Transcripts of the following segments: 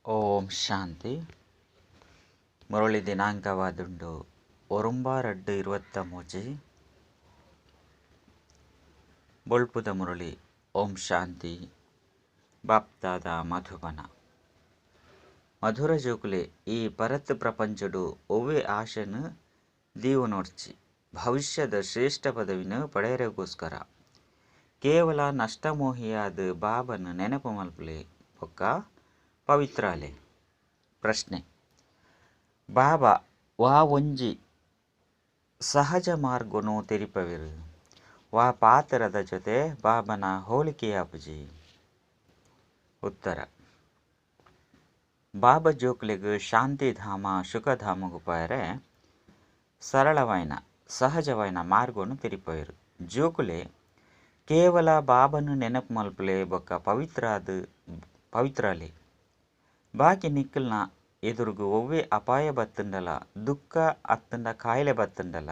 ಓಂ ಶಾಂತಿ. ಮುರಳಿ ದಿನಾಂಕವಾದುಂಡು 9/2/23 ಬೊಳ್ಪುದ ಮುರಳಿ. ಓಂ ಶಾಂತಿ. ಬಾಪ್ದಾದ ಮಧುಬನ ಮಧುರ ಜೋಕುಲೆ ಈ ಪರತ್ ಪ್ರಪಂಚಡು ಒವ್ವೆ ಆಶೆನು ದೀವನೋಡ್ಚಿ ಭವಿಷ್ಯದ ಶ್ರೇಷ್ಠ ಪದವಿನ ಪಡೆಯರೆಗೋಸ್ಕರ ಕೇವಲ ನಷ್ಟಮೋಹಿಯಾದ ಬಾಬನ ನೆನಪು ಮಲ್ಪಲೆ ಬೊಕ್ಕ ಪವಿತ್ರಾಲೆ. ಪ್ರಶ್ನೆ: ಬಾಬಾ ವಾ ಒಂಜಿ ಸಹಜ ಮಾರ್ಗನು ತೆರಿಪವೆರು, ವಾ ಪಾತ್ರದ ಜೊತೆ ಬಾಬನ ಹೋಲಿಕೆಯಾಪುಜಿ? ಉತ್ತರ: ಬಾಬಾ ಜೋಕ್ಲೆಗ್ ಶಾಂತಿಧಾಮ ಸುಖಧಾಮಗು ಪಯರೆ ಸರಳವಾಯಿನ ಸಹಜವಾಯಿನ ಮಾರ್ಗನು ತೆರಿಪವೆರು. ಜೋಕುಲೆ ಕೇವಲ ಬಾಬನು ನೆನಪು ಮಲ್ಪಲೆ ಬೊಕ್ಕ ಪವಿತ್ರಾಲೆ. ಬಾಕಿ ನಿಕ್ಕಲ್ನ ಎದುರುಗು ಒವ್ವೆ ಅಪಾಯ ಬತ್ತುಂಡಲ, ದುಃಖ ಅತ್ತಂಡ ಕಾಯಿಲೆ ಬತ್ತುಂಡಲ,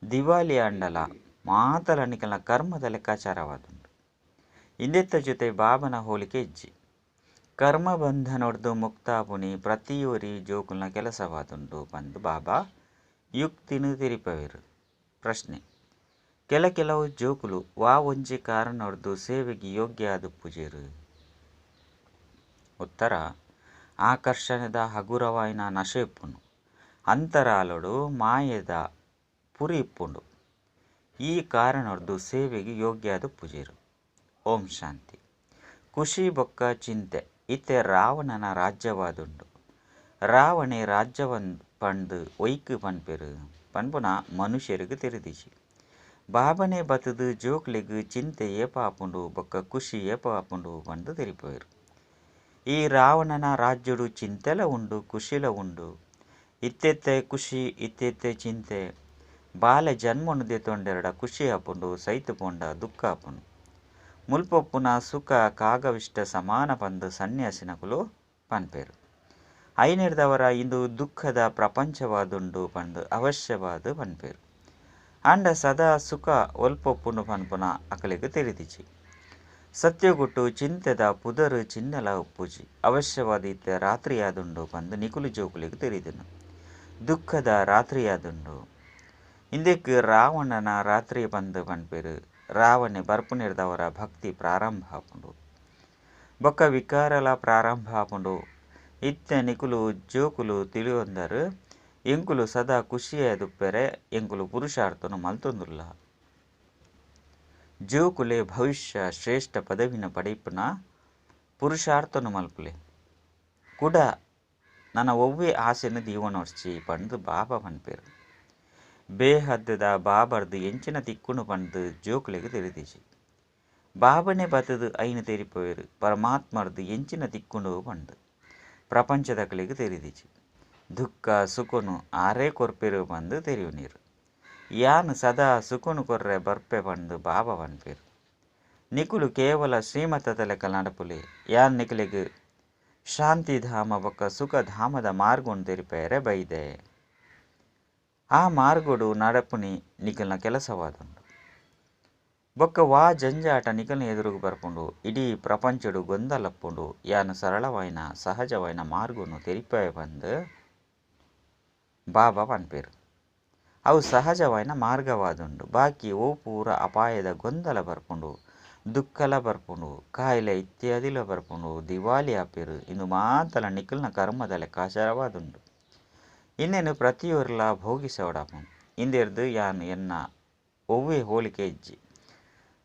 ದಿವಾಲಿ ಅಂಡಲ ಮಾತಲ ನಿಕ್ಕಲ್ನ ಕರ್ಮದ ಲೆಕ್ಕಾಚಾರವಾದುಂಡು. ಇಂದೆತ್ತ ಜೊತೆ ಬಾಬನ ಹೋಲಿಕೆ ಇಜ್ಜಿ. ಕರ್ಮ ಬಂಧನೊಡ್ದು ಮುಕ್ತಾಪುನಿ ಪ್ರತಿಯೊರಿ ಜೋಕುಲ್ನ ಕೆಲಸವಾದುಂಡು ಬಂದು ಬಾಬಾ ಯುಕ್ತಿನು ತಿರಿಪವೆರು. ಪ್ರಶ್ನೆ: ಕೆಲವು ಜೋಕುಲು ವಾ ಒಂಜಿ ಕಾರಣೊಡ್ದು ಸೇವೆಗೆ ಯೋಗ್ಯ ಆದುಪ್ಪುಜೆರು? ಉತ್ತರ: ಆಕರ್ಷಣೆದ ಹಗುರವಾಯಿನ ನಶೆ ಇಪ್ಪುಂಡು, ಅಂತರಾಲೊಡು ಮಾಯೆದ ಪುರಿ ಇಪ್ಪುಂಡು. ಈ ಕಾರಣೊಡ್ದು ಸೇವೆಗೆ ಯೋಗ್ಯ ಆದುಪ್ಪುಜೆರು. ಓಂ ಶಾಂತಿ. ಖುಷಿ ಬೊಕ್ಕ ಚಿಂತೆ ಇತ್ತೆ ರಾವಣನ ರಾಜ್ಯವಾದುಂಡು. ರಾವಣೆ ರಾಜ್ಯವನ್ ಪಂಡು ಒಯ್ಕು ಪನ್ಪೆರು ಪನ್ಪುನ ಮನುಷ್ಯರಿಗೆ ತೆರೆದಿಜಿ. ಬಾಬನೆ ಬತ್ತದು ಜೋಕ್ಲೆಗ್ ಚಿಂತೆ ಏಪ ಆಪುಂಡು ಬೊಕ್ಕ ಖುಷಿ ಏಪ ಆಪುಂಡು ಪಂದು ತೆರಿಪವೆರು. ಈ ರಾವಣನ ರಾಜ್ಯಡು ಚಿಂತೆಲ ಉಂಡು, ಖುಷಿಲ ಉಂಡು. ಇತ್ತೆತ್ತೆ ಖುಷಿ ಇತ್ತೆತ್ತೆ ಚಿಂತೆ. ಬಾಲೆ ಜನ್ಮನು ದೆತೊಂಡೆರಡ ಖುಷಿ ಆಪುಂಡು, ಸೈತು ಪೋಂಡ ದುಃಖ ಆಪುಂಡು. ಮುಲ್ಪೊಪ್ಪುನ ಸುಖ ಕಾಗವಿಷ್ಟ ಸಮಾನ ಪಂದು ಸನ್ಯಾಸಿನಕುಲು ಪನ್ಪೆರು. ಐನೆರ್ದವರ ಇಂದು ದುಃಖದ ಪ್ರಪಂಚವಾದುಂಡು ಪಂದು ಅವಶ್ಯವಾದ ಪನ್ಪೆರು. ಅಂಡ ಸದಾ ಸುಖ ಒಲ್ಪೊಪ್ಪುಂಡು ಪನ್ಪುನ ಅಕಲೆಗ್ ತೆರೆದಿಜಿ. ಸತ್ಯಗುಟ್ಟು ಚಿಂತೆದ ಪುದರು ಚಿನ್ನಲ ಉಪ್ಪುಜಿ. ಅವಶ್ಯವಾದ ಇತ್ತೆ ರಾತ್ರಿಯಾದುಂಡು ಪಂದು ನಿಕುಲು ಜೋಕುಲೆಗ್ ತೆರಿದನು. ದುಃಖದ ರಾತ್ರಿಯಾದುಂಡು. ಇಂದೆಕ್ ರಾವಣನ ರಾತ್ರಿ ಪಂದು ಪನ್ಪೆರು. ರಾವಣೆ ಬರ್ಪುನೆರ್ದವರ ಭಕ್ತಿ ಪ್ರಾರಂಭ ಆಪುಂಡು ಬೊಕ್ಕ ವಿಕಾರಲ ಪ್ರಾರಂಭ ಆಪುಂಡು. ಇತ್ತೆ ನಿಕುಲು ಜೋಕುಲು ತಿಳಿಯೊಂದರು ಎಂಕುಲು ಸದಾ ಖುಷಿಯಾದುಪ್ಪೆರೆ ಎಂಕುಲು ಪುರುಷಾರ್ಥನು ಮಲ್ತೊಂದುಲ್ಲ. ಜೋಕುಲೆ ಭವಿಷ್ಯ ಶ್ರೇಷ್ಠ ಪದವಿನ ಪಡೆಯಿಪ್ಪುನ ಪುರುಷಾರ್ಥನು ಮಲ್ಪುಲೆ ಕುಡ ನನ್ನ ಒವ್ವೆ ಆಸೆನು ದೀವನೋಡ್ಚಿ ಪಂದು ಬಾಬಾ ಪನ್ಪೆರು. ಬೇಹದ್ದದ ಬಾಬರ್ದು ಎಂಚಿನ ತಿಕ್ಕುನು ಪಂದು ಜೋಕುಲೆಗ್ ತೆರೆದಿಜಿ. ಬಾಬನೆ ಬತ್ತದು ಐನು ತೆರಿಪವೆರು. ಪರಮಾತ್ಮರ್ದು ಎಂಚಿನ ತಿಕ್ಕುಂಡು ಪಂಡು ಪ್ರಪಂಚದಕಲೆಗ್ ತೆರೆದಿಜಿ. ದುಃಖ ಸುಖನು ಆರೇ ಕೊರ್ಪೆರು ಪಂದು ತೆರಿಯುನೀರು. ಯಾನ್ ಸದಾ ಸುಖನು ಕೊರ್ರೆ ಬರ್ಪೆ ಪಂದು ಬಾಬಾ ಪನ್ಪೆರು. ನಿಕುಲು ಕೇವಲ ಶ್ರೀಮತದ ಲೆಕ್ಕ ನಡಪುಲೆ. ಯಾನ್ ನಿಕುಲೆಗ್ ಶಾಂತಿಧಾಮ ಬೊಕ್ಕ ಸುಖಧಾಮದ ಮಾರ್ಗನು ತೆರಿಪೆರೆ ಬೈದೆ. ಆ ಮಾರ್ಗಡು ನಡಪುನಿ ನಿಕಲ್ನ ಕೆಲಸವಾದುಂಡು. ಬೊಕ್ಕ ವಾ ಜಂಜಾಟ ನಿಕಲ್ನ ಎದುರುಗು ಬರ್ಪುಂಡು. ಇಡೀ ಪ್ರಪಂಚಡು ಗೊಂದಲಪ್ಪುಂಡು. ಯಾನ್ ಸರಳವಾಯಿನ ಸಹಜವಾಯಿನ ಮಾರ್ಗನು ತೆರಿಪೆ ಪಂದು ಬಾಬಾ ಪನ್ಪೆರು. ಅವು ಸಹಜವಾಯಿನ ಮಾರ್ಗವಾದುಂಡು. ಬಾಕಿ ಓ ಪೂರ ಅಪಾಯದ ಗೊಂದಲ ಬರ್ಪುಂಡು, ದುಃಖಲ ಬರ್ಪುಂಡು, ಕಾಯಿಲೆ ಇತ್ಯಾದಿಲ ಬರ್ಪುಂಡು, ದಿವಾಲಿ ಆಪೆರು. ಇಂದು ಮಾತಲ ನಿಕಲ್ನ ಕರ್ಮದ ಲೆಕ್ಕಾಚಾರವಾದುಂಡು. ಇನ್ನೇನು ಪ್ರತಿಯೊರ್ಲ ಭೋಗಿಸೋಡಾಪುಂಡು. ಇಂದೆರ್ದು ಯಾನ್ ಎನ್ನ ಒವ್ವೆ ಹೋಲಿಕೆ ಇಜ್ಜಿ.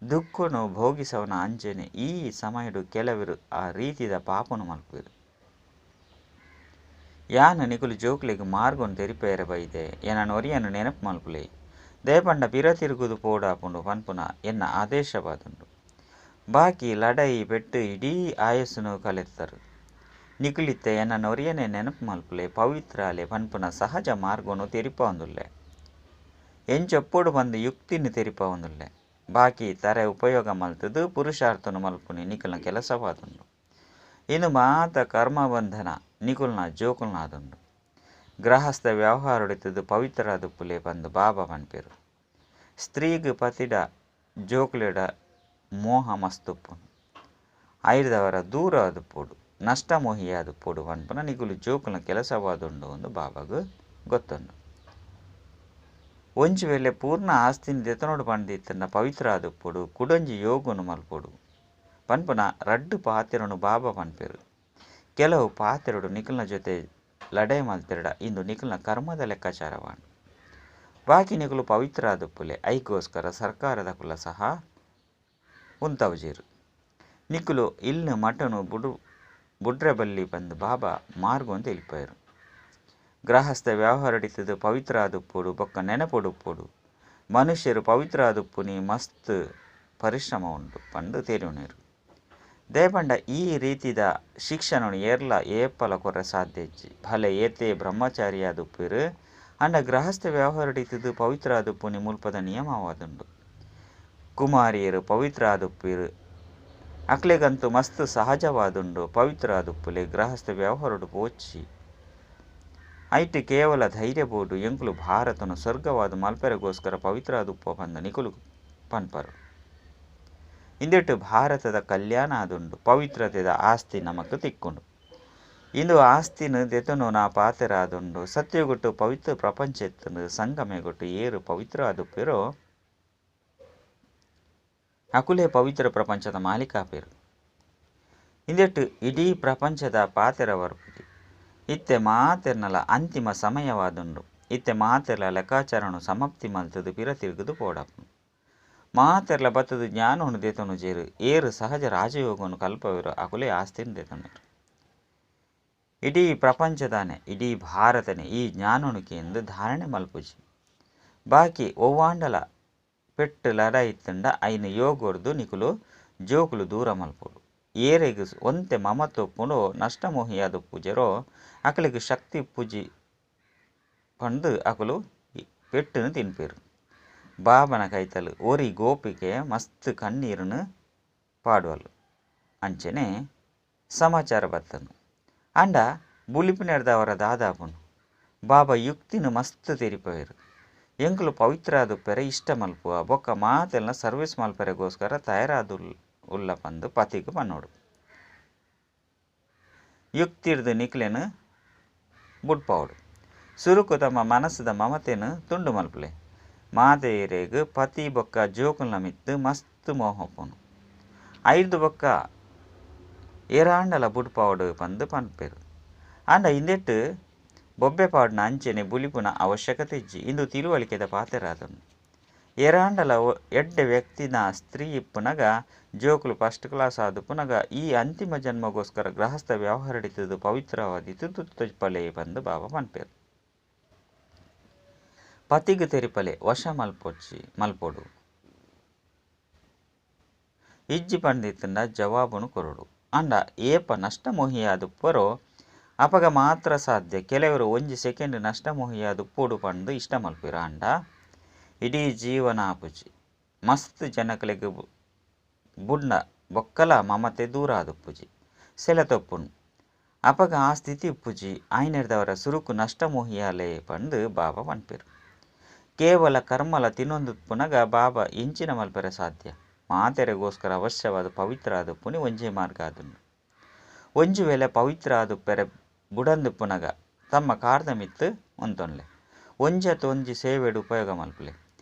ದುಃಖನು ಭೋಗಿಸವನ ಅಂಜನೆ ಈ ಸಮಯಡು ಕೆಲವೆರು ಆ ರೀತಿದ ಪಾಪನು ಮಲ್ಪುವೆರು. ಯಾನ್ ನಿಕುಲು ಜೋಕ್ಲೆಗ್ ಮಾರ್ಗನು ತೆರಿಪೆರೆ ಬೈದೆ. ಎನ್ನ ಒರಿಯನು ನೆನಪು ಮಲ್ಪುಲೆ ದೇಪಂಡ ಪಿರ ತಿರುಗುದು ಪೋಡಾಪುಂಡು ಪನ್ಪುನ ಎನ್ನ ಆದೇಶವಾದುಂಡು. ಬಾಕಿ ಲಡೈ ಪೆಟ್ಟು ಇಡೀ ಆಯಸ್ಸುನು ಕಲೆತ್ತರು. ನಿಕುಲಿತ್ತೆ ಎನ್ನ ಒರಿಯನೆ ನೆನಪು ಮಲ್ಪುಲೆ ಪವಿತ್ರಾಲೆ ಪನ್ಪುನ ಸಹಜ ಮಾರ್ಗನು ತೆರಿಪವೊಂದುಲ್ಲೆ. ಎಂಚೊಪ್ಪೊಡು ಬಂದು ಯುಕ್ತಿನು ತೆರಿಪವೊಂದುಲ್ಲೆ. ಬಾಕಿ ತಾರೆ ಉಪಯೋಗ ಮಲ್ತದು ಪುರುಷಾರ್ಥನು ಮಲ್ಪುನಿ ನಿಕಲ್ನ ಕೆಲಸವಾದುಂಡು. ಇನ್ನು ಮಾತ ಕರ್ಮಬಂಧನ ನಿಕುಲ್ನ ಜೋಕುಲ್ನಾದುಂಡು. ಗೃಹಸ್ಥ ವ್ಯವಹಾರೊಡಿತದು ಪವಿತ್ರ ಆದುಪ್ಪುಲೆ ಪಂದು ಬಾಬಾ ಪನ್ಪೆರು. ಸ್ತ್ರೀಗ್ ಪತಿಡ ಜೋಕುಲೆಡ ಮೋಹ ಮಸ್ತುಪ್ಪುಂಡು. ಐರ್ದವರ ದೂರ ಆದುಪ್ಪುಡು. ನಷ್ಟ ಮೋಹಿಯಾದು ಪೋಡು ಪನ್ಪನ ನಿಕುಲು ಜೋಕುಲ ಕೆಲಸವಾದುಂಡು ಒಂದು ಬಾಬಾಗ ಗೊತ್ತುಂಡು. ಒಂಜಿ ವೇಳೆ ಪೂರ್ಣ ಆಸ್ತಿನ ದೆತನೋಡು ಪಂಡಿತನ ಪವಿತ್ರ ಆದುಪ್ಪೊಡು ಕುಡೊಂಜಿ ಯೋಗುನು ಮಲ್ಪೊಡು ಪನ್ಪುನ ರಡ್ಡು ಪಾತೆರನು ಬಾಬಾ ಪನ್ಪೆರು. ಕೆಲವು ಪಾತೆರಡು ನಿಖಲ್ನ ಜೊತೆ ಲಡೆ ಮಲ್ತೆರಡ ಇಂದು ನಿಖಲ್ನ ಕರ್ಮದ ಲೆಕ್ಕಾಚಾರವಾണ്. ಬಾಕಿ ನಿಖಲು ಪವಿತ್ರ ಆದುಪ್ಪುಲೆ ಐಗೋಸ್ಕರ ಸರ್ಕಾರದ ಕುಲ ಸಹ ಉಂತವುಜೀರು. ನಿಖಲು ಇಲ್ಲು ಮಟನು ಬುಡ್ರೆ ಬಲ್ಲಿ ಬಂದು ಬಾಬಾ ಮಾರ್ಗು ಅಂತ ಇಲ್ಪೋಯರು. ಗೃಹಸ್ಥ ವ್ಯವಹಾರಡಿತದು ಪವಿತ್ರ ಆದುಪ್ಪೊಡು ಬೊಕ್ಕ ನೆನಪೊಡುಪ್ಪೊಡು ಮನುಷ್ಯರು ಪವಿತ್ರ ಆದುಪ್ಪುನಿ ಮಸ್ತ್ ಪರಿಶ್ರಮ ಉಂಡು ಪಂಡು ತೇರಿಯುನೇರು. ದೇಪಂಡ ಈ ರೀತಿದ ಶಿಕ್ಷಣನು ಏರ್ಲ ಏಪಲ ಕೊರ್ರೆ ಸಾಧ್ಯ ಇಜ್ಜಿ ಭಲೆ ಏತೆ ಬ್ರಹ್ಮಚಾರಿ ಆದುಪ್ಪಿರು ಅಂಡ ಗೃಹಸ್ಥ ವ್ಯವಹಾರಡಿತದು ಪವಿತ್ರ ಆದುಪ್ಪುನಿ ಮುಲ್ಪದ ನಿಯಮವಾದುಂಡು. ಕುಮಾರಿಯರು ಪವಿತ್ರ ಆದುಪ್ಪಿರು ಅಕ್ಲೆಗಂತೂ ಮಸ್ತ್ ಸಹಜವಾದುಂಡು ಪವಿತ್ರ ಆದುಪ್ಪುಲೆ ಗೃಹಸ್ಥ ವ್ಯವಹಾರಡು ಪೋಚಿ ಐಟ್ ಕೇವಲ ಧೈರ್ಯ ಬೋಡು ಎಂಕುಲು ಭಾರತನು ಸ್ವರ್ಗವಾದ ಮಲ್ಪೆರೆಗೋಸ್ಕರ ಪವಿತ್ರ ಆದುಪ್ಪ ಬಂದ ನಿಕುಲು ಪನ್ಪರು. ಇಂದಿಟ್ಟು ಭಾರತದ ಕಲ್ಯಾಣ ಆದುಂಡು ಪವಿತ್ರತೆದ ಆಸ್ತಿ ನಮಕ್ ತಿಕ್ಕುಂಡು. ಇಂದು ಆಸ್ತಿನ ದೆತನು ನಾ ಪಾತೆರ ಆದುಂಡು ಸತ್ಯಗೊಟ್ಟು ಪವಿತ್ರ ಪ್ರಪಂಚ ಎತ್ತನು ಸಂಗಮೆಗೊಟ್ಟು ಏರು ಪವಿತ್ರ ಆದುಪ್ಪಿರೋ ಅಕುಲೆ ಪವಿತ್ರ ಪ್ರಪಂಚದ ಮಾಲೀಕಾಪೇರು. ಇಂದಿಟ್ಟು ಇಡೀ ಪ್ರಪಂಚದ ಪಾತೆರ ವರ್ಪುಜಿ ಇತ್ತೆ ಮಾತೆರ್ನಲ ಅಂತಿಮ ಸಮಯವಾದುಂಡು. ಇತ್ತೆ ಮಾತೆರ್ಲ ಲೆಕ್ಕಾಚಾರನು ಸಮಾಪ್ತಿ ಮಲ್ತದು ಪಿರ ತಿರುಗುದು ಪೋಡಪ್ಪು ಮಾತೆರ್ಲ ಬತ್ತದು ಜ್ಞಾನವನ್ನು ದೇತನು ಜೇರು ಏರು ಸಹಜ ರಾಜಯೋಗವನ್ನು ಕಲ್ಪವಿರು ಅಕುಲೆ ಆಸ್ತಿನ ದೇತನು. ಇಡೀ ಪ್ರಪಂಚದಾನೆ ಇಡೀ ಭಾರತನೆ ಈ ಜ್ಞಾನನುಕೆ ಎಂದು ಧಾರಣೆ ಮಲ್ಪುಜಿ ಬಾಕಿ ಒವ್ವಾಂಡಲ ಪೆಟ್ಟು ಲಡ ಇತ್ತಂಡ ಐನು ಯೋಗೊರ್ದು ನಿಕುಲು ಜೋಕುಲು ದೂರ ಮಲ್ಪೊಡು ಏರೆಗು ಒಂತೆ ಮಮತೊಪ್ಪುಂಡು ನಷ್ಟಮೋಹಿಯಾದ ಪೂಜೆರೋ ಅಕಲಿಗೆ ಶಕ್ತಿ ಪೂಜಿ ಪಂಡು ಅಕಲು ಪೆಟ್ಟುನು ತಿನ್ಪೇರು. ಬಾಬನ ಕೈತಲು ಒರಿ ಗೋಪಿಗೆ ಮಸ್ತ್ ಕಣ್ಣೀರನ್ನು ಪಾಡುವಲು ಅಂಚನೆ ಸಮಾಚಾರ ಬತ್ತನು ಅಂಡ ಬುಲಿಪಿನೆಡ್ದವರ ದಾದಾಪುನು ಬಾಬಾ ಯುಕ್ತಿನು ಮಸ್ತ್ ತೆರಿಪವೇರು. ಎಂಕುಲು ಪವಿತ್ರ ಆದುಪ್ಪೆರೆ ಇಷ್ಟ ಮಲ್ಪುವ ಬೊಕ್ಕ ಮಾತೆಲ್ನ ಸರ್ವಿಸ್ ಮಲ್ಪೆರೆಗೋಸ್ಕರ ತಯಾರಾದು ಉಲ್ಲ ಪಂದು ಪತಿಗೆ ಪನ್ನೋಡು ಯುಕ್ತಿರ್ದು ನಿಕ್ಲೆನು ಬುಡ್ಪವಡು ಸುರುಕು ತಮ್ಮ ಮನಸ್ಸದ ಮಮತೆನು ತುಂಡು ಮಲ್ಪಲೆ ಮಾತೆಯರೇಗು ಪತಿ ಬೊಕ್ಕ ಜೋಕುಲ್ನ ಮಿತ್ತು ಮಸ್ತ್ ಮೋಹಪುನು ಐದು ಬೊಕ್ಕ ಏರಾಂಡಲ ಬುಡ್ಪವಡು ಪಂದು ಪನ್ಪೆರು ಅಂಡ ಇಂದೆಟ್ಟು ಬೊಬ್ಬೆ ಪಾಡ್ನ ಅಂಚೆನೆ ಬುಲಿಪುನ ಅವಶ್ಯಕತೆ ಇಜ್ಜಿ ಇಂದು ತಿಳುವಳಿಕೆದ ಪಾತೆರಾದನು. ಏರಾಂಡಲ ಎಡ್ಡೆ ವ್ಯಕ್ತಿನ ಸ್ತ್ರೀ ಇಪ್ಪುನಗ ಜೋಕುಲು ಫಸ್ಟ್ ಕ್ಲಾಸ್ ಆದು ಪುನಗ ಈ ಅಂತಿಮ ಜನ್ಮಗೋಸ್ಕರ ಗೃಹಸ್ಥ ವ್ಯವಹಾರಡಿತದು ಪವಿತ್ರವಾದಿತು ತುತ್ತಪಲೆ ಬಂದು ಬಾಬಾ ಪನ್ಪೇರು. ಪತಿಗೆ ತೆರಿಪಲೆ ವಶ ಮಲ್ಪೊಡು ಇಜ್ಜಿ ಪಂಡಿತಂಡ ಜವಾಬುನು ಕೊರಡು ಅಂಡ ಏಪ ನಷ್ಟಮೋಹಿಯಾದುಪ್ಪರೋ ಅಪಗ ಮಾತ್ರ ಸಾಧ್ಯ. ಕೆಲವರು ಒಂಜಿ ಸೆಕೆಂಡ್ ನಷ್ಟಮೋಹಿಯಾದುಪ್ಪೋಡು ಪಂಡು ಇಷ್ಟ ಮಲ್ಪಿರ ಅಂಡ ಇಡೀ ಜೀವನ ಆಪುಜಿ ಮಸ್ತ್ ಜನಕಲೆಗೆ ಬುಡ್ನ ಬೊಕ್ಕಲ ಮಮತೆ ದೂರ ಆದುಪ್ಪುಜಿ ಸೆಲೆತೊಪ್ಪುನು ಅಪಗ ಆ ಸ್ಥಿತಿ ಉಪ್ಪುಜಿ ಆಯ್ನೆಡ್ದವರ ಸುರುಕು ನಷ್ಟಮೋಹಿಯಾಲೆ ಪಂಡು ಬಾಬಾ ಪನ್ಪೇರು. ಕೇವಲ ಕರ್ಮಲ ತಿನ್ನೊಂದುಪ್ಪುನಗ ಬಾಬಾ ಇಂಚಿನ ಮಲ್ಪೆರೆ ಸಾಧ್ಯ ಮಾತೆರೆಗೋಸ್ಕರ ಅವಶ್ಯವಾದ ಪವಿತ್ರ ಆದುಪ್ಪುನಿ ಒಂಜೇ ಮಾರ್ಗ ಆದುಂಡು. ಒಂಜು ವೇಳೆ ಪವಿತ್ರ ಆದುಪ್ಪೆರೆ ಬುಡಂದುಪ್ಪುನಗ ತಮ್ಮ ಕಾರ್ದ ಮಿತ್ತು ಒಂತೊನ್ಲೆ ಒಂಜತ್ತು ಒಂಜಿ ಸೇವೆಡು ಉಪಯೋಗ ಮಲ್ಪಲೆ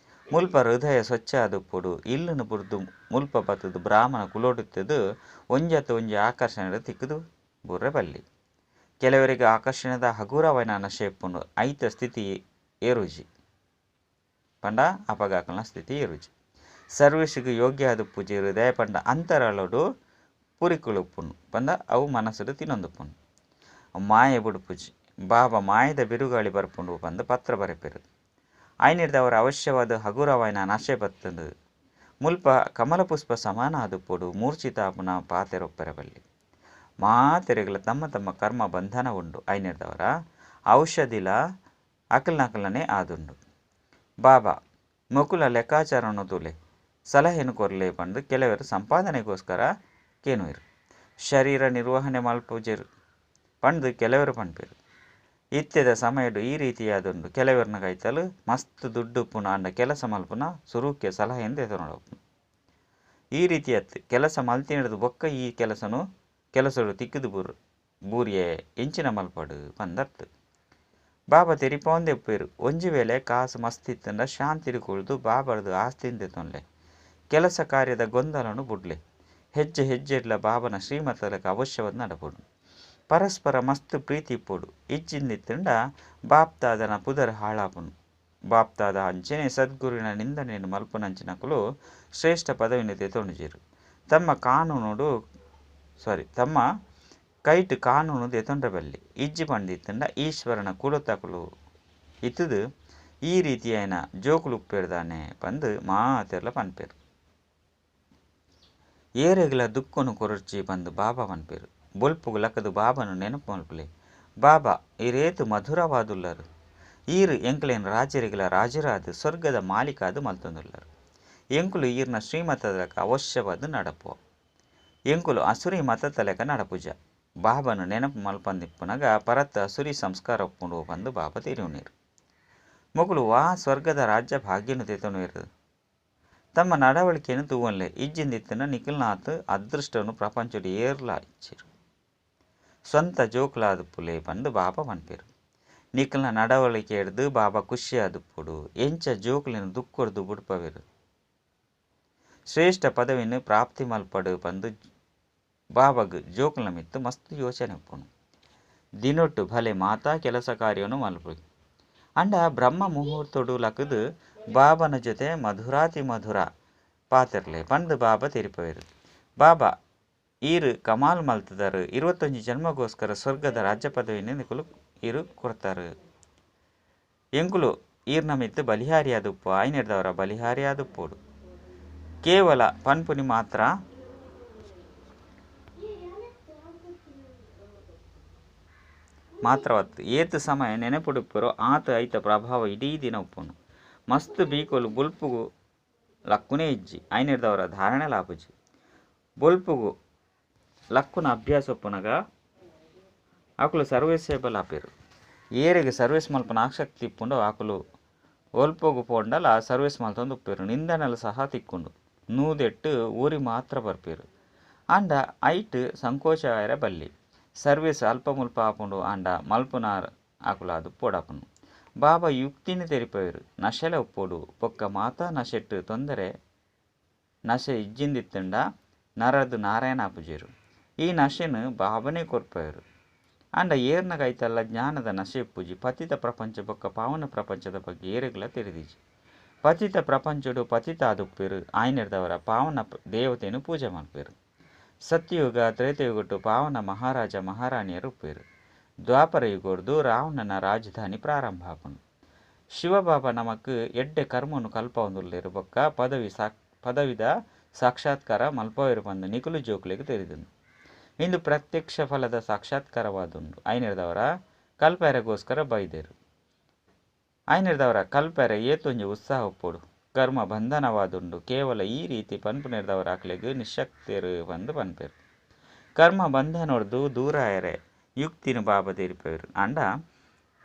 ಮುಲ್ಪ ಹೃದಯ ಸ್ವಚ್ಛ ಆದುಪ್ಪುಡು ಇಲ್ಲುನು ಬುರ್ದು ಮುಲ್ಪ ಬತ್ತದು ಬ್ರಾಹ್ಮಣ ಕುಲೋಡುತ್ತದು ಒಂಜತ್ತು ಒಂಜಿ ಆಕರ್ಷಣೆ ತಿಕ್ಕುದು ಬುರ್ರೆ ಬಲ್ಲಿ. ಕೆಲವರಿಗೆ ಆಕರ್ಷಣೆದ ಹಗುರವೈನ ನಶೆಪ್ಪುಂಡು ಐತ ಸ್ಥಿತಿ ಏರುಜಿ ಪಂಡ ಅಪಗಾಕಲ್ನ ಸ್ಥಿತಿ ಏರುಜಿ ಸರ್ವಿಸ್ಗೆ ಯೋಗ್ಯ ಆದುಪ್ಪುಜಿ ಹೃದಯ ಪಂಡ ಅಂತರಳೋಡು ಪುರಿಕುಳುಪ್ಪುನು ಪಂದ ಅವು ಮನಸ್ಸುಡು ತಿನ್ನೊಂದುಪ್ಪುನು ಮಾಯೆ ಬುಡುಪುಜಿ ಬಾಬಾ ಮಾಯದ ಬಿರುಗಾಳಿ ಬರ್ಪುಂಡು ಪಂದು ಪತ್ರ ಬರೆಪೆರು. ಆಯ್ನಿಡ್ದವರ ಅವಶ್ಯವಾದ ಹಗುರವಾಯಿನ ನಶೆ ಬತ್ತದು ಮುಲ್ಪ ಕಮಲ ಪುಷ್ಪ ಸಮಾನ ಆದುಪ್ಪುಡು ಮೂರ್ಛಿತಾಪುನ ಪಾತೆರೊಪ್ಪೆರ ಬಲ್ಲಿ ಮಾತೆರೆಗಳ ತಮ್ಮ ತಮ್ಮ ಕರ್ಮ ಬಂಧನ ಉಂಡು. ಆಯ್ನಿಡ್ದವರ ಔಷಧಿಲ ಅಕಲ್ನಕಲನೆ ಆದುಂಡು. ಬಾಬಾ ಮೊಕುಲ ಲೆಕ್ಕಾಚಾರನು ತುಲೆ ಸಲಹೆನು ಕೊರಲೆ ಪಂದು ಕೆಲವರು ಸಂಪಾದನೆಗೋಸ್ಕರ ಕೇನುವೆರು ಶರೀರ ನಿರ್ವಹಣೆ ಮಲ್ಪುಜೆರು ಪಂದು ಕೆಲವರು ಪನ್ಪೇರು. ಇತ್ಯದ ಸಮಯಡು ಈ ರೀತಿಯಾದುಂಡು ಕೆಲವರನ್ನ ಕೈತಲು ಮಸ್ತ್ ದುಡ್ಡು ಉಪ್ಪುನ ಅಂಡ ಕೆಲಸ ಮಲ್ಪುನ ಸುರುಕ್ಕೆ ಸಲಹೆಯಿಂದ ಎತನೊಡಪ್ಪುನು ಈ ರೀತಿಯತ್ತು ಕೆಲಸ ಮಲ್ತಿನದು ಬೊಕ್ಕ ಈ ಕೆಲಸನು ಕೆಲಸಡು ತಿಕ್ಕದು ಬೂರಿಯೇ ಎಂಚಿನ ಮಲ್ಪಡು ಪಂದತ್ತು. ಬಾಬಾ ತೆರಿಪೊಂದೆ ಉಪ್ಪೇರು. ಒಂಜಿ ವೇಳೆ ಕಾಸು ಮಸ್ತಿತ್ತಂಡ ಶಾಂತಿರಿ ಕುಳಿದು ಬಾಬಾರದು ಆಸ್ತಿಂದೆ ತೊನ್ಲೆ. ಕೆಲಸ ಕಾರ್ಯದ ಗೊಂದಲನು ಬುಡ್ಲೆ. ಹೆಜ್ಜೆ ಹೆಜ್ಜೆಡ್ಲ ಬಾಬನ ಶ್ರೀಮತలకు ಅವಶ್ಯವಾದ ನಡಪುಡು. ಪರಸ್ಪರ ಮಸ್ತ್ ಪ್ರೀತಿ ಇಪ್ಪುಡು. ಇಜ್ಜಿಂದಿತ್ತಂಡ ಬಾಪ್ತಾದನ ಪುದರ್ ಹಾಳಾಪುನು. ಬಾಪ್ತಾದ ಅಂಚನೆ ಸದ್ಗುರುವಿನ ನಿಂದನೆಯನ್ನು ಮಲ್ಪುನಂಚಿನಕುಲು ಶ್ರೇಷ್ಠ ಪದವಿನ ತೆತೊಂಡುಜೇರು. ತಮ್ಮ ಕೈಟ್ ಕಾನೂನು ತೆತೊಂಡ್ರಬಲ್ಲಿ ಇಜ್ಜಿ ಪಂಡಿತ್ತಂಡ ಈಶ್ವರನ ಕುಲತಕುಲು ಇತ್ತದು ಈ ರೀತಿಯಾಯಿನ ಜೋಕುಲು ಉಪ್ಪೇರ್ದಾನೆ ಪಂದು ಮಾತೆರ್ಲ ಪನ್ಪೇರು. ಏರೆಗ್ಲ ದುಃಖನು ಕೊರರ್ಚಿ ಬಂದು ಬಾಬಾ ಪನ್ಪೇರು. ಬೊಲ್ಪುಗು ಲಕ್ಕದು ಬಾಬನು ನೆನಪು ಮಲ್ಪುಲೆ. ಬಾಬಾ ಈರೇತು ಮಧುರವಾದುಲ್ಲರು. ಈರು ಎಂಕುಲೇನು ರಾಜರಿಗಲ ರಾಜರಾದು ಸ್ವರ್ಗದ ಮಾಲೀಕಾದು ಮಲ್ತೊಂದುಲ್ಲರು. ಎಂಕುಲು ಈರ್ನ ಶ್ರೀಮತದಕ ಅವಶ್ಯವಾದ ನಡಪು. ಎಂಕುಲು ಅಸುರಿ ಮತತಲೆಕ ನಡಪುಜ. ಬಾಬನು ನೆನಪು ಮಲ್ಪಂದಿಪ್ಪುನಗ ಪರತ್ತ ಅಸುರಿ ಸಂಸ್ಕಾರ ಒಪ್ಪುಂಡು ಬಂದು ಬಾಬಾ ತಿರುವುನೀರು. ಮೊಗಲು ಸ್ವರ್ಗದ ರಾಜ್ಯ ಭಾಗ್ಯನು ತೆತೊನುವೇರು. ತಮ್ಮ ನಡವಳಿಕೆಯನ್ನು ತೂವನ್ಲೆ ಇಜ್ಜಿಂದಿತ್ತನ ನಿಖಿಲ್ನಾಥ್ ಅದೃಷ್ಟವನ್ನು ಪ್ರಪಂಚಡು ಏರ್ಲಾ ಇಚ್ಚಿರು. ಸ್ವಂತ ಜೋಕುಲಾದುಪ್ಪುಲೆ ಬಂದು ಬಾಬಾ ಪನ್ಪೇರು. ನಿಖಿಲ್ನ ನಡವಳಿಕೆ ಹಿಡ್ದು ಬಾಬಾ ಖುಷಿಯಾದುಪ್ಪುಡು. ಎಂಚ ಜೋಕುಲಿನ ದುಃಖರ್ದು ಬುಡ್ಪವೇರು. ಶ್ರೇಷ್ಠ ಪದವಿನ ಪ್ರಾಪ್ತಿ ಮಲ್ಪಡು ಬಂದು ಬಾಬಾಗ ಜೋಕುಲ ಮಿತ್ತು ಮಸ್ತ್ ಯೋಚನೆ ಉಪ್ಪುನು. ದಿನೊಟ್ಟು ಭಲೆ ಮಾತಾ ಕೆಲಸ ಕಾರ್ಯವನ್ನು ಮಲ್ಪು. ಅಂಡ ಬ್ರಹ್ಮ ಮುಹೂರ್ತೊಡು ಲಕ್ಕದು ಬಾಬನ ಜೊತೆ ಮಧುರಾತಿ ಮಧುರ ಪಾತಿರ್ಲೆ ಪಂದು ಬಾಬಾ ತೆರಿಪವೇರು. ಬಾಬಾ ಈರು ಕಮಾಲ್ ಮಲ್ತದರು. 21 ಜನ್ಮಗೋಸ್ಕರ ಸ್ವರ್ಗದ ರಾಜ್ಯ ಪದವಿನ ನಿಕುಲು ಈರು ಕೊಡ್ತಾರೆ. ಎಂಕುಲು ಈರ್ನ ಮಿತ್ತು ಬಲಿಹಾರಿಯಾದುಪ್ಪು ಆಯ್ನಿಡ್ದವರ ಬಲಿಹಾರಿಯಾದುಪ್ಪೋಡು. ಕೇವಲ ಪನ್ಪುನಿ ಮಾತ್ರವತ್ತು ಏತು ಸಮಯ ನೆನಪುಡುಪ್ಪರೋ ಆತ ಐತ ಪ್ರಭಾವ ಇಡೀ ದಿನ ಉಪ್ಪುನು. ಮಸ್ತ್ ಬೀಕೊಲು ಬೊಲ್ಪುಗು ಲಕ್ಕುನೇ ಇಜ್ಜಿ ಆಯ್ನಿಡ್ದವರ ಧಾರಣೆ ಲಾಪುಜಿ. ಬೊಲ್ಪುಗು ಲಕ್ಕುನ ಅಭ್ಯಾಸ ಒಪ್ಪುನಗ ಆಕುಲು ಸರ್ವೇಸ್ ಸೇಬಲ್ ಆಪೇರು. ಏರೆಗೆ ಸರ್ವೇಸ್ ಮಲ್ಪನ ಆಸಕ್ತಿ ಇಪ್ಪುಂಡು ಆಕುಲು ಒಲ್ಪೋಗು ಪೋಂಡಲ ಸರ್ವೇಸ್ ಮಲ್ತೊಂದು ಉಪ್ಪೇರು. ನಿಂದನೆಲ್ಲ ಸಹ ತಿಕ್ಕೊಂಡು ನೂದೆಟ್ಟು ಊರಿ ಮಾತ್ರ ಬರ್ಪೇರು. ಅಂಡ ಐಟ್ ಸಂಕೋಚ ಆಯರ ಬಲ್ಲಿ ಸರ್ವೇಸ್ ಅಲ್ಪ ಮುಲ್ಪ ಆಪುಂಡು ಅಂಡ ಮಲ್ಪುನಾರ್ ಆಕುಲಾದು ಪೋಡಾಪುನು. ಬಾಬಾ ಯುಕ್ತಿನಿ ತೆರಿಪವೇರು. ನಶೆಲೆ ಉಪ್ಪೋಡು ಪೊಕ್ಕ ಮಾತಾ ನಶೆಟ್ಟು ತೊಂದರೆ ನಶೆ ಇಜ್ಜಿಂದಿತ್ತಂಡ ನರದು ನಾರಾಯಣ ಆಪುಜೇರು. ಈ ನಶೆನು ಬಾಬನೇ ಕೊರ್ಪವೇರು. ಅಂಡ ಏರ್ನಗೈತಲ್ಲ ಜ್ಞಾನದ ನಶೆ ಉಪ್ಪುಜಿ. ಪತಿತ ಪ್ರಪಂಚ ಬೊಕ್ಕ ಪಾವನ ಪ್ರಪಂಚದ ಬಗ್ಗೆ ಏರೆಗ್ಲ ತಿಳಿದಿಜಿ. ಪತಿತ ಪ್ರಪಂಚಡು ಪತಿತ ಆದುಪ್ಪೇರು. ಆಯ್ನಿಡ್ದವರ ಪಾವನ ದೇವತೆಯನ್ನು ಪೂಜೆ ಮಲ್ಪೇರು. ಸತ್ಯಯುಗ ತ್ರೇತಯುಗಟ್ಟು ಪಾವನ ಮಹಾರಾಜ ಮಹಾರಾಣಿಯರು ಉಪ್ಪೇರು. ದ್ವಾಪರ ಯುಗೋರ್ದು ರಾವಣನ ರಾಜಧಾನಿ ಪ್ರಾರಂಭ ಆಪುನು. ಶಿವಬಾಬಾ ನಮಕ್ ಎಡ್ಡೆ ಕರ್ಮನು ಕಲ್ಪವೊಂದುಲ್ಲೇರು ಬೊಕ್ಕ ಪದವಿದ ಸಾಕ್ಷಾತ್ಕಾರ ಮಲ್ಪವೇರು ಬಂದು ನಿಕುಲು ಜೋಕುಲೆಗೆ ತೆರೆದುಂಡು. ಇಂದು ಪ್ರತ್ಯಕ್ಷ ಫಲದ ಸಾಕ್ಷಾತ್ಕಾರವಾದುಂಡು. ಆಯ್ನಿಡ್ದವರ ಕಲ್ಪೆರೆಗೋಸ್ಕರ ಬೈದೇರು. ಆಯ್ನಿಡ್ದವರ ಕಲ್ಪೆರೆ ಏತೊಂಜಿ ಉತ್ಸಾಹ ಉಪ್ಪೋಡು. ಕರ್ಮ ಬಂಧನವಾದುಂಡು. ಕೇವಲ ಈ ರೀತಿ ಪನ್ಪುನಿಡ್ದವರ ಆಕ್ಲೆಗ್ ನಿಶಕ್ತಿಯರು ಬಂದು ಪನ್ಪೇರು. ಕರ್ಮ ಬಂಧನೊಡ್ದು ದೂರ ಆಯರೆ ಯುಕ್ತಿನ ಬಾಬಾ ತೆರಿಪೇರು. ಅಂಡ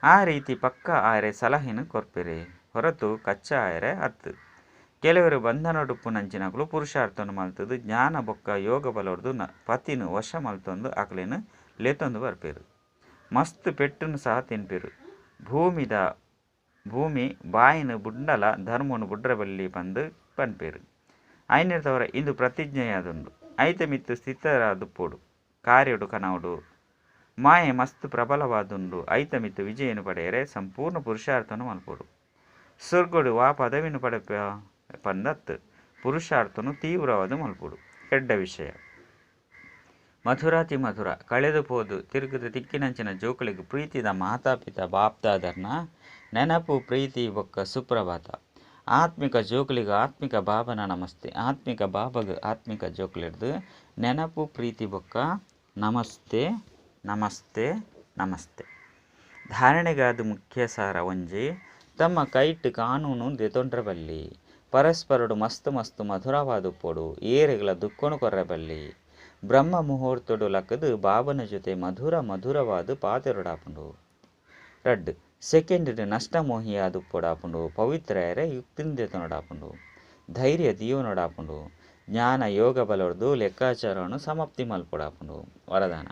ಆ ರೀತಿ ಪಕ್ಕ ಆಯರೆ ಸಲಹೆನು ಕೊರ್ಪೆರೆ ಹೊರತು ಕಚ್ಚಾ ಆಯರೆ ಅತ್ತು. ಕೆಲವರು ಬಂಧನೊಡುಪ್ಪು ನಂಚಿನಕುಲು ಪುರುಷಾರ್ಥನು ಮಲ್ತದು ಜ್ಞಾನ ಬೊಕ್ಕ ಯೋಗ ಬಲೊಡ್ದು ಪತಿನು ವಶ ಮಲ್ತೊಂದು ಆಕ್ಲೆನು ಲೇತೊಂದು ಬರ್ಪೇರು. ಮಸ್ತ್ ಪೆಟ್ಟುನು ಸಹ ತಿನ್ಪೇರು. ಭೂಮಿ ಬಾಯಿನ ಬುಂಡಲ ಧರ್ಮನು ಬುಡ್ರಬಲ್ಲಿ ಬಂದು ಪನ್ಪೇರು. ಆಯ್ನಿಡ್ದವರ ಇಂದು ಪ್ರತಿಜ್ಞೆಯಾದುಂಡು. ಐತ ಮಿತ್ತು ಸ್ಥಿತರಾದುಪ್ಪೋಡು. ಕಾರ್ಯಡು ಕನವಡು ಮಾಯೆ ಮಸ್ತ್ ಪ್ರಬಲವಾದುಂಡು. ಐತ ಮಿತ್ತು ವಿಜಯನು ಪಡೆಯರೆ ಸಂಪೂರ್ಣ ಪುರುಷಾರ್ಥನು ಮಲ್ಪೋಡು. ಸ್ವರ್ಗಡು ಪದವಿನು ಪಡೆಪ ಪಂದತ್ ಪುರುಷಾರ್ಥನು ತೀವ್ರವಾದ ಮಲ್ಪೋಡು. ಎಡ್ಡ ವಿಷಯ ಮಧುರಾತಿ ಮಧುರ ಕಳೆದು ಪೋದು ತಿರುಗದ ತಿಕ್ಕಿನಂಚಿನ ಜೋಕುಲಿಗೆ ಪ್ರೀತಿದ ಮಾತಾಪಿತ ಬಾಪ್ದಾದರ್ನ ನೆನಪು ಪ್ರೀತಿ ಬೊಕ್ಕ ಸುಪ್ರಭಾತ. ಆತ್ಮಿಕ ಜೋಕುಲಿಗ ಆತ್ಮಿಕ ಬಾಬನ ನಮಸ್ತೆ. ಆತ್ಮಿಕ ಬಾಬಗ ಆತ್ಮಿಕ ಜೋಕುಲಿಡ್ದು ನೆನಪು ಪ್ರೀತಿ ಬೊಕ್ಕ ನಮಸ್ತೆ ನಮಸ್ತೆ ನಮಸ್ತೆ. ಧಾರಣೆಗಾದ ಮುಖ್ಯ ಸಾರ ಒಂಜಿ ತಮ್ಮ ಕೈಟ್ ಕಾನೂನು ದೆತೊಂಡ್ರಬಲ್ಲಿ ಪರಸ್ಪರಡು ಮಸ್ತ್ ಮಸ್ತ್ ಮಧುರವಾದುಪ್ಪೋಡು. ಏರೆಗ್ಲ ದುಃಖನು ಕೊರ್ರಬಲ್ಲಿ ಬ್ರಹ್ಮ ಮುಹೂರ್ತೊಡು ಲಕ್ಕದು ಬಾಬನ ಜೊತೆ ಮಧುರವಾದು ಪಾತೆರೊಡಾಪುಂಡು. ರಡ್ ಸೆಕೆಂಡ್ ನಷ್ಟಮೋಹಿಯಾದುಪ್ಪೊಡಾಪುಂಡು. ಪವಿತ್ರಯರೆ ಯುಕ್ತಿನ ದೆತೊನೊಡಾಪುಂಡು. ಧೈರ್ಯ ದಿಯೋನೊಡಾಪುಂಡು. ಜ್ಞಾನ ಯೋಗ ಬಲವರ್ದು ಲೆಕ್ಕಾಚಾರವನ್ನು ಸಮಾಪ್ತಿ ಮಲ್ಪಡಾಪುಂಡು ವರದಾನ.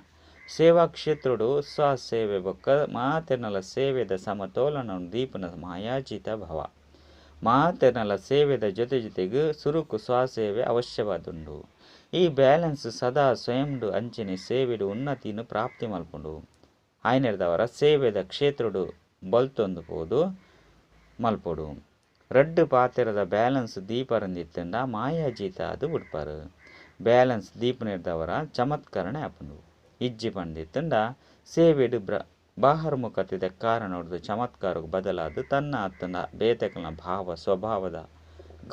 ಸೇವಾ ಕ್ಷೇತ್ರುಡು ಸ್ವಸೇವೆ ಬೊಕ್ಕ ಮಾತೆರ್ನಲ ಸೇವೆದ ಸಮತೋಲನವನ್ನು ದೀಪನ ಮಾಯಾಜಿತ ಭವ. ಮಾತೆರ್ನಲ ಸೇವೆದ ಜೊತೆ ಜೊತೆಗೂ ಸುರುಕು ಸ್ವಸೇವೆ ಅವಶ್ಯವಾದುಂಡು. ಈ ಬ್ಯಾಲೆನ್ಸ್ ಸದಾ ಸ್ವಯಂಡು ಅಂಚಿನ ಸೇವೆಡು ಉನ್ನತಿಯನ್ನು ಪ್ರಾಪ್ತಿ ಮಲ್ಪುಂಡು. ಆಯ್ನೆರ್ದವರ ಸೇವೆದ ಕ್ಷೇತ್ರುಡು ಬಲ್ತೊಂದು ಪೋದು ಮಲ್ಪೊಡು. ರಡ್ಡು ಪಾತೆರದ ಬ್ಯಾಲೆನ್ಸ್ ದೀಪರಂದಿತ್ತಂಡ ಮಾಯಾಜೀತ ಅದು ಬಿಡ್ಪಾರು. ಬ್ಯಾಲೆನ್ಸ್ ದೀಪನಿರ್ದವರ ಚಮತ್ಕರಣೆ ಆಪುಂಡು. ಇಜ್ಜಿ ಪಂಡಿತ್ತಂಡ ಸೇವೆಡು ಬಾಹರ್ಮುಖತೆದ ಕಾರಣ ಹೊಡೆದು ಚಮತ್ಕಾರಕ್ಕೆ ಬದಲಾದು ತನ್ನ ಅತ್ತನ ಬೇತಕಲ್ನ ಭಾವ ಸ್ವಭಾವದ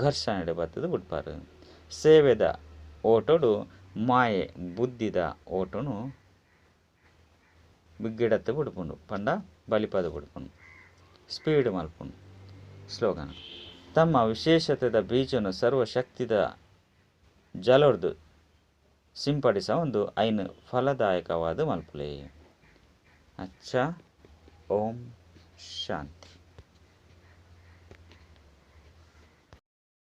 ಘರ್ಷಣೆ ಬತ್ತದು ಬಿಡ್ಪಾರು. ಸೇವೆದ ಓಟೋಡು ಮಾಯೆ ಬುದ್ಧಿದ ಓಟನು ಬಿಗ್ಗಿಡತ್ತು ಬಿಡ್ಪುಂಡು ಪಂಡ ಬಲಿಪದ ಬಿಡ್ಪುಂಡು ಸ್ಪೀಡ್ ಮಲ್ಪುಂಡು. ಸ್ಲೋಗನ್: ತಮ್ಮ ವಿಶೇಷತೆದ ಬೀಜನು ಸರ್ವಶಕ್ತಿದ ಜಲೊರ್ದು ಸಿಂಪಡಿಸ ಒಂದು ಐನು ಫಲದಾಯಕವಾದ ಮಲ್ಪುಲೆ. ಅಚ್ಚ. ಓಂ ಶಾಂತಿ.